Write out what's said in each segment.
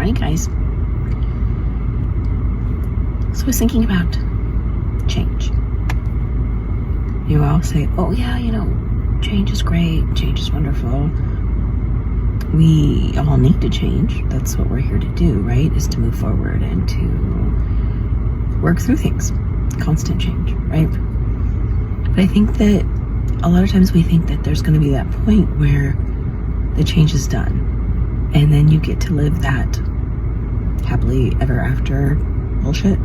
morning, guys. So I was thinking about change. You all say, oh yeah, change is great, change is wonderful. We all need to change. That's what we're here to do, right? Is to move forward and to work through things. Constant change, right? But I think that a lot of times we think that there's going to be that point where the change is done and then you get to live that happily ever after bullshit.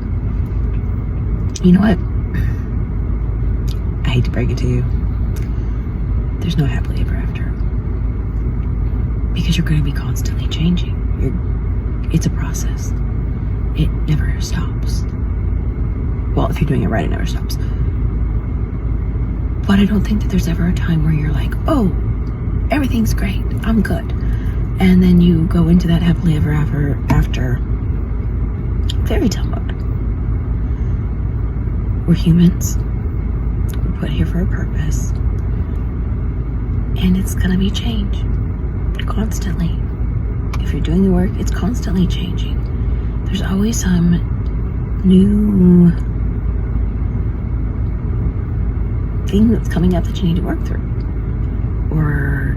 You know what? I hate to break it to you. There's no happily ever after. Because you're going to be constantly changing. It's a process. It never stops. Well, if you're doing it right, it never stops. But I don't think that there's ever a time where you're like, oh, everything's great, I'm good. And then you go into that happily ever after fairy tale mode. We're humans. We're put here for a purpose. And it's gonna be change. Constantly. If you're doing the work, it's constantly changing. There's always some new thing that's coming up that you need to work through, or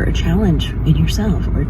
a challenge in yourself, or